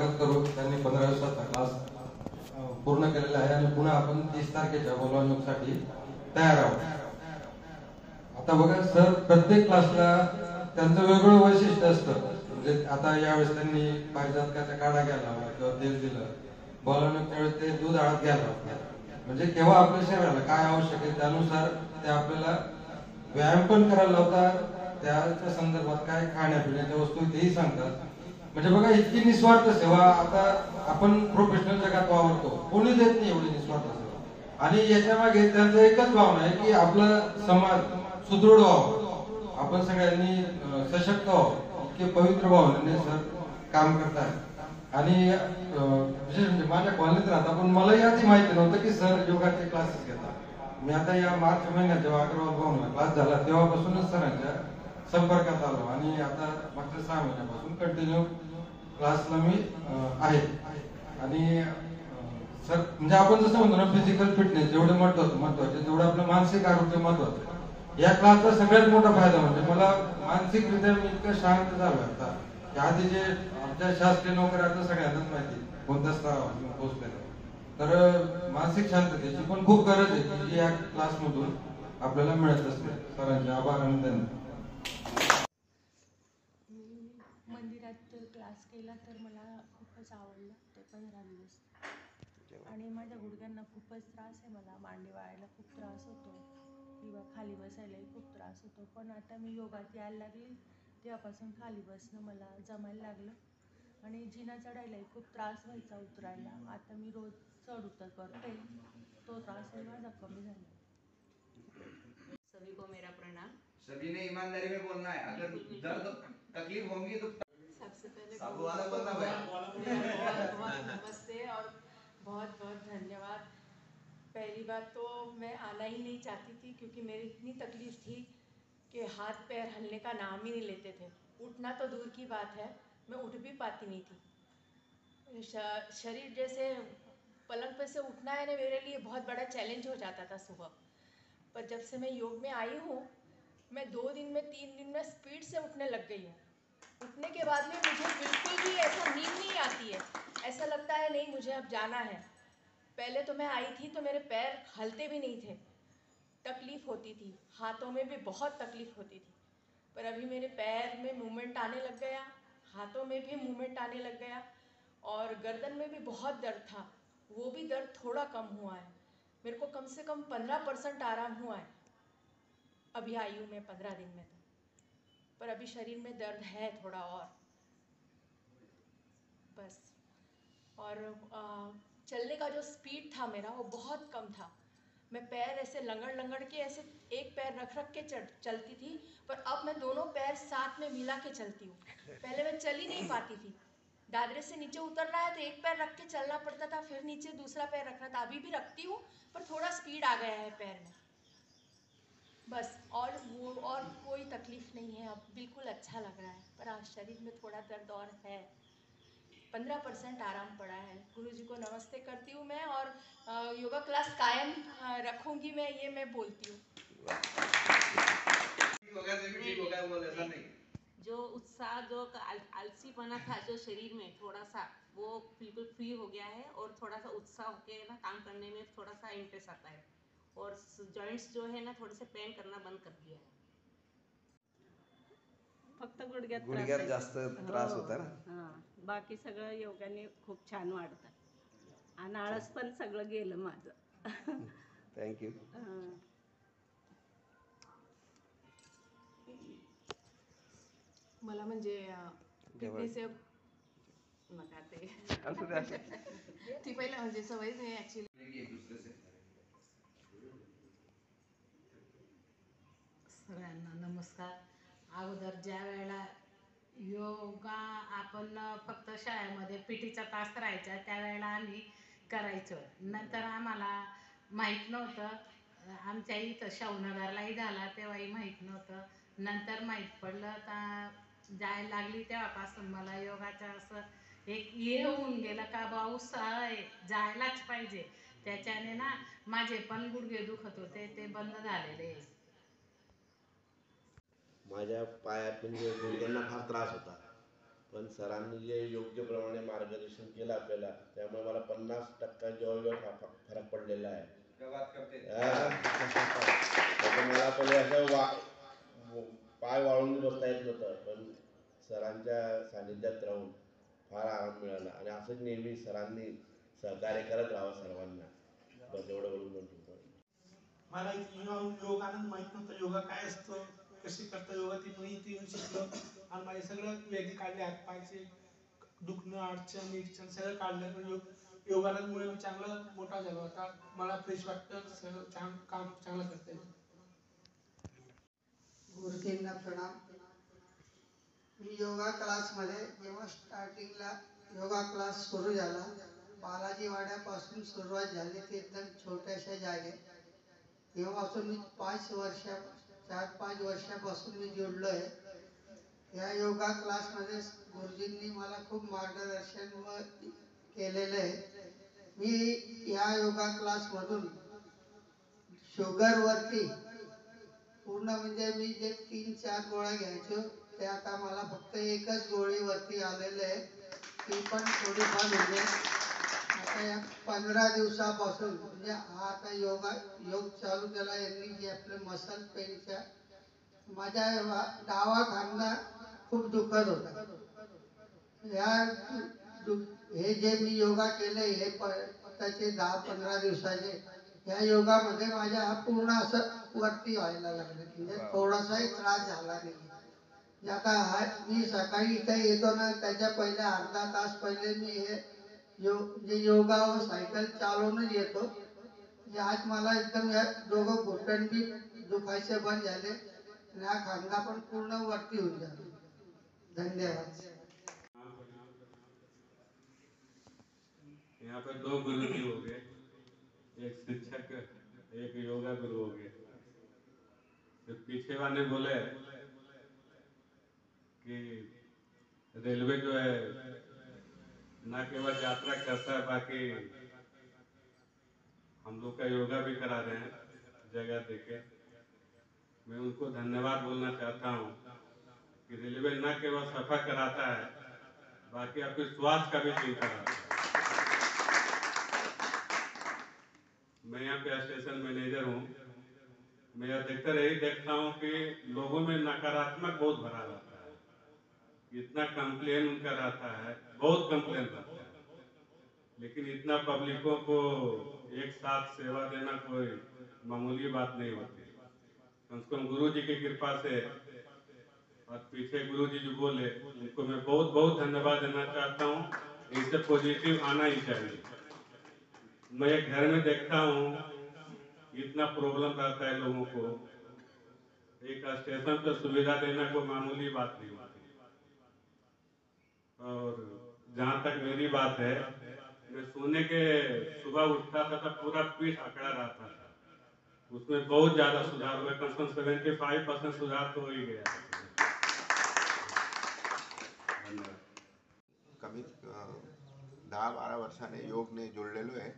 स्वागत करू. त्यांनी 15 दिवसाचा क्लास पूर्ण केलेला आहे आणि पुन्हा आपण 30 तारखेच्या बोलवणुकीसाठी तयार आहोत. आता बघा सर, प्रत्येक क्लासला त्यांचं वेगळं वैशिष्ट्य असतं. म्हणजे आता यावेळेस त्यांनी पारिजातकाचा काढा घ्यायला हवा किंवा तेल दिलं, बोलवणूक त्यावेळेस ते दूध आळत घ्यायला हवा. म्हणजे केव्हा आपल्या शरीराला काय आवश्यक आहे त्यानुसार ते आपल्याला व्यायाम पण करायला लावतात. त्याच्या संदर्भात काय खाण्यापिण्याच्या वस्तू तेही सांगतात. म्हणजे बघा, इतकी निस्वार्थ सेवा आता आपण प्रोफेशनल जगात वावरतो, कोणी देत नाही एवढी निस्वार्थ सेवा. आणि याच्या मागे त्यांचं एकच भावना आहे की आपला समाज सुदृढ व्हावं, आपण सगळ्यांनी सशक्त व्हावं. इतके पवित्र भावनेने सर काम करतात. आणि विशेष म्हणजे माझ्या कॉलनीत राहतात, पण मलाही आधी माहिती नव्हतं की सर योगाचे क्लासेस घेतात. मी आता या मार्च महिन्यात जेव्हा अग्रवाल भवनला क्लास झाला तेव्हापासूनच सरांच्या संपर्कात आलो आणि आता मागच्या 6 महिन्यापासून कंटिन्यू क्लासला मी आहे. आणि सर म्हणजे आपण जसं म्हणतो ना, फिजिकल फिटनेस जेवढे महत्वाचे तेवढं आपलं मानसिक आरोग्य महत्वाचं. या क्लासचा सगळ्यात मोठा फायदा म्हणजे मला मानसिकरित्या मी इतकं शांत झालो आता की आधी जे आमच्या शासकीय नोकऱ्या आता सगळ्यांनाच माहिती कोणत्या स्तरावर पोहोचलेलं. तर मानसिक शांततेची पण खूप गरज आहे की जी या क्लासमधून आपल्याला मिळत असते. सरांचे आभार आणि धन्यवाद. मंदिरात क्लास केला तर मला खूपच आवडलं ते 15 दिवस. आणि माझ्या गुडघ्यांना खूपच त्रास आहे, मला मांडी वाळायला खूप त्रास होतो किंवा खाली बसायलाही खूप त्रास होतो. पण आता मी योगात यायला लागली तेव्हापासून खाली बसणं मला जमायला लागलं. आणि जिना चढायलाही खूप त्रास व्हायचा उतरायला, आता मी रोज चढ उतर करते, तो त्रास माझा कमी झाला. सभी को मेरा प्रणाम. सभी ने ईमानदारी में बोलना है. अगर दर्द तकलीफ होंगी तो सबसे पहले बहुत नमस्ते और बहुत बहुत धन्यवाद. पहली बात तो मैं आना ही नहीं चाहती थी क्योंकि मेरी इतनी तकलीफ थी कि हाथ पैर हिलने का नाम ही नहीं लेते थे. उठना तो दूर की बात है, मैं उठ भी पाती नहीं थी. शरीर जैसे पलंग पे से उठना है ना, मेरे लिए बहुत बड़ा चैलेंज हो जाता था सुबह. पर जब से मैं योग में आई हूँ, मैं 2 दिन में 3 दिन में स्पीड से उठने लग गई हूँ. उठने के बाद में मुझे बिल्कुल भी ऐसा नींद नहीं आती है, ऐसा लगता है नहीं मुझे अब जाना है. पहले तो मैं आई थी तो मेरे पैर हलते भी नहीं थे, तकलीफ़ होती थी, हाथों में भी बहुत तकलीफ़ होती थी. पर अभी मेरे पैर में मूवमेंट आने लग गया, हाथों में भी मूवमेंट आने लग गया और गर्दन में भी बहुत दर्द था, वो भी दर्द थोड़ा कम हुआ है. मेरे को कम से कम 15% आराम हुआ है अभी आई हूँ मैं 15 दिन में. तो पर अभी शरीर में दर्द है थोड़ा और बस. और चलने का जो स्पीड था मेरा वो बहुत कम था. मैं पैर ऐसे लंगड़ के ऐसे एक पैर रख के चलती थी, पर अब मैं दोनों पैर साथ में मिला के चलती हूँ. पहले मैं चल ही नहीं पाती थी, दादरे से नीचे उतरना है तो एक पैर रख के चलना पड़ता था, फिर नीचे दूसरा पैर रखना था. अभी भी रखती हूँ पर थोड़ा स्पीड आ गया है पैर में बस. और कोई तकलीफ नहीं है, अब बिल्कुल अच्छा लग रहा है. पर आज शरीर में थोड़ा दर्द और है, 15% आराम पड़ा है. गुरुजी को नमस्ते करती हूँ मैं और योगा क्लास कायम रखूँगी मैं, ये मैं बोलती हूँ. जो उत्साह, जो आलसीपना था जो शरीर में थोड़ा सा, वो बिल्कुल फ्री हो गया है और थोड़ा सा उत्साह होके ना काम करने में थोड़ा सा इंटरेस्ट आता है. और जॉइंट्स जो है ना थोड़े से पेन करना बंद कर दिया है. फक्त गुडघ्यात जास्त त्रास होता ना. बाकी सगळं योगाने खूप छान वाढतं आणि आळस पण सगळं गेलं माझं. थँक्यू. मला म्हणजे फिटनेस नका ते ती पहिलं म्हणजे सवयच नाही ॲक्च्युली. सगळ्यांना नमस्कार. अगोदर ज्या वेळेला योगा आपण फक्त शाळेमध्ये पीटीचा तास राहायचा त्यावेळेला आम्ही करायचो. नंतर आम्हाला माहीत नव्हतं, आमच्या इथं शाहूनगरलाही झाला तेव्हाही माहीत नव्हतं. नंतर माहीत पडलं तर जायला लागली तेव्हापासून मला योगाचं असं एक हे होऊन गेलं का बा उत्साह आहे, जायलाच पाहिजे. त्याच्याने ना माझे पण गुडघे दुखत होते ते बंद झालेले. माझ्या पायात म्हणजे गुडघ्यांना फार त्रास होता, पण सरांनी जे योग्य प्रमाणे मार्गदर्शन केलं आपल्याला, त्यामुळे मला 50% जवळजवळ फरक पडलेला आहे. मला पहिले असं पाय वाळून बसता येत नव्हतं, पण सरांच्या सानिध्यात राहून फार आराम मिळाला. आणि असंच नेहमी सरांनी सहकार्य करत राहावं सर्वांना. बस एवढं बोलून म्हणतो. मला योगानंद माहित नव्हतं, योगा काय असतं, कशी करता योगा, ती मी इथे येऊन शिकलो. आणि माझे सगळं वेगळे काढले, हातपायचे दुखणं, अडचण सगळं काढलं. पण योगानंदमुळे मी चांगला मोठा झालो. आता मला फ्रेश वाटतं, सगळं काम चांगलं करता येतं. गुरुजींना प्रणाम. मी योगा क्लासमध्ये जेव्हा स्टार्टिंगला योगा क्लास सुरू झाला, बालाजी वाड्यापासून सुरुवात झाली, ती एकदम छोट्याशा जागेत. तेव्हापासून मी 4-5 वर्षापासून मी जोडलो आहे. या योगा क्लासमध्ये गुरुजींनी मला खूप मार्गदर्शन केलेलं आहे. मी या योगा क्लासमधून शुगरवरती पूर्ण, म्हणजे मी जे 3-4 गोळ्या घ्यायचो ते आता मला फक्त एकच गोळीवरती आलेलं आहे. ती पण थोडीफार म्हणजे आता या 15 दिवसापासून, म्हणजे हा आता योग चालू केला यांनी, जे आपले मसल पेनच्या, माझ्या डावा खांदा खूप दुखत होता. हे जे मी योगा केले हे त्याचे 10-15 दिवसाचे, या योगामध्ये माझ्या हा पूर्ण असं वरती व्हायला लागलं, म्हणजे थोडासाही त्रास झाला नाही. आता मी सकाळी इथे येतो ना, त्याच्या पहिले अर्धा तास पहिले मी हे योगा व सायकल चालवूनच येतो. आज मला एकदम या दोघं घुटण बी दुखायचे बंद झाले आणि हा खांदा पण पूर्ण वरती होऊन झाला. धन्यवाद. यहाँ पर 2 गुरु जी हो गए, एक शिक्षक, एक योगा गुरु हो गए। तो पीछे वाले बोले कि रेलवे जो है न केवल यात्रा करता है, बाकी हम लोग का योगा भी करा रहे हैं जगह देके। मैं उनको धन्यवाद बोलना चाहता हूँ कि रेलवे न केवल सफर कराता है, बाकी आपके स्वास्थ्य का भी चिंता करता है। मैं यहाँ पे स्टेशन मैनेजर हूँ। मैं अधिकतर यही देखता हूँ कि लोगों में नकारात्मक बहुत भरा रहता है। इतना कंप्लेन उनका रहता है, बहुत कंप्लेन रहता है, लेकिन इतना पब्लिकों को एक साथ सेवा देना कोई मामूली बात नहीं होती। कम से कम गुरु जी की कृपा से, और पीछे गुरु जी जो बोले उनको मैं बहुत बहुत धन्यवाद देना चाहता हूँ। इससे पॉजिटिव आना ही चाहिए। मैं घर में देखता हूँ इतना प्रॉब्लम रहता है लोगों को, एक स्टेशन पर सुविधा देना कोई मामूली बात नहीं होती। और जहाँ तक मेरी बात है, मैं सोने के सुबह उठता था तो पूरा पीठ अकड़ा रहता था, उसमें बहुत ज़्यादा सुधार हुआ। कम से कम 75% सुधार तो हो ही गया। कमीत 10-12 वर्षाने योगने जोडलेलो आहे.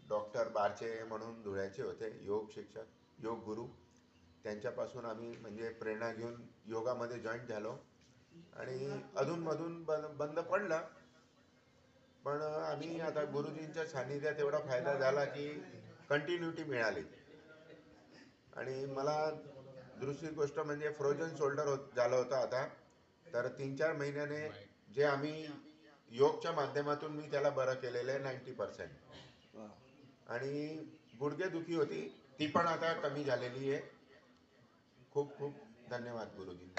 डॉक्टर बारचे म्हणून धुळ्याचे होते, योग शिक्षक, योग गुरु. त्यांच्यापासून आम्ही म्हणजे प्रेरणा घेऊन योगामध्ये जॉईन झालो आणि अधूनमधून बंद पडलं. पण आम्ही आता गुरुजींच्या सानिध्यात एवढा फायदा झाला की कंटिन्युटी मिळाली. आणि मला दुसरी गोष्ट म्हणजे फ्रोजन शोल्डर झालं होतं आता, तर 3-4 महिन्याने जे आम्ही योगच्या माध्यमातून मी त्याला बरं केलेलं आहे 90%. आणि गुडघेदुखी होती ती पण आता कमी झालेली आहे. खूप खूप धन्यवाद गुरुजी.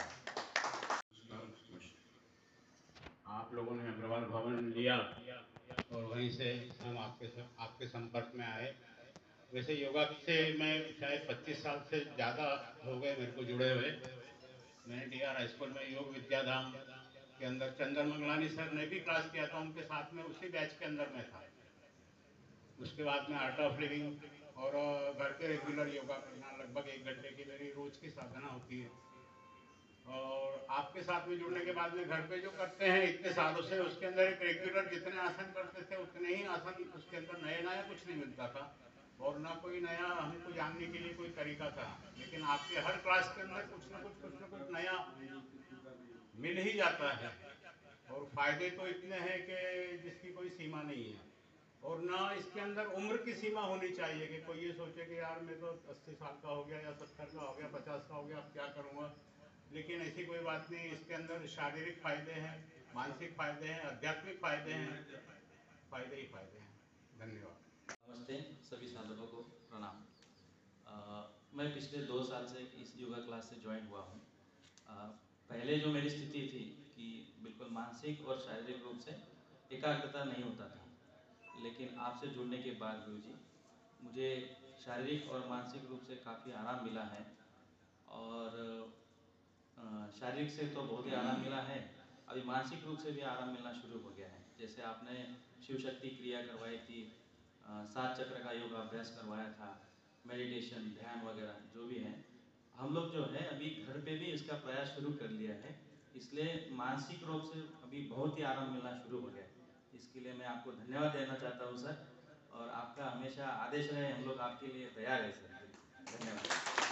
आप लोगों ने अग्रवाल भवन लिया और वहीं से हम आपके संपर्क में आए। वैसे योगा से मैं शायद 25 साल से ज़्यादा हो गए मेरे को जुड़े हुए। मैंने DR हाई स्कूल में योग विद्याधाम के अंदर चंदन मंगलानी सर ने भी क्लास किया था, उनके साथ में उसी बैच के अंदर मैं था। उसके बाद में आर्ट ऑफ लिविंग और घर पे रेगुलर योगा करना, लगभग 1 घंटे की मेरी रोज़ की साधना होती है। और आपके साथ में जुड़ने के बाद में घर पे जो करते हैं इतने सालों से, उसके अंदर एक रेगुलर जितने आसन करते थे उतने ही आसन, उसके अंदर नया कुछ नहीं मिलता था और ना कोई नया हमको जानने के लिए कोई तरीका था। लेकिन आपके हर क्लास के अंदर कुछ ना कुछ नया मिल ही जाता है और फायदे तो इतने हैं कि जिसकी कोई सीमा नहीं है। और ना इसके अंदर उम्र की सीमा होनी चाहिए कि कोई ये सोचे कि यार मैं तो 80 साल का हो गया या 70 का हो गया 50 का हो गया, अब क्या करूँगा। लेकिन ऐसी कोई बात नहीं, इसके अंदर शारीरिक फायदे हैं, मानसिक फायदे हैं, आध्यात्मिक फायदे हैं, फायदे ही फायदे हैं। धन्यवाद। नमस्ते सभी साधकों को प्रणाम। मैं पिछले 2 साल से इस योगा क्लास से ज्वाइन हुआ हूँ। पहले जो मेरी स्थिति थी कि बिल्कुल मानसिक और शारीरिक रूप से एकाग्रता नहीं होता था, लेकिन आपसे जुड़ने के बाद गुरुजी मुझे शारीरिक और मानसिक रूप से काफ़ी आराम मिला है। और शारीरिक से तो बहुत ही आराम मिला है, अभी मानसिक रूप से भी आराम मिलना शुरू हो गया है। जैसे आपने शिव शक्ति क्रिया करवाई थी, 7 चक्र का योगा अभ्यास करवाया था, मेडिटेशन, ध्यान वगैरह जो भी है, हम लोग जो है अभी घर पे भी इसका प्रयास शुरू कर लिया है। इसलिए मानसिक रूप से अभी बहुत ही आराम मिलना शुरू हो गया है। इसके लिए मैं आपको धन्यवाद देना चाहता हूँ सर, और आपका हमेशा आदेश रहे, हम लोग आपके लिए तैयार है सर। धन्यवाद।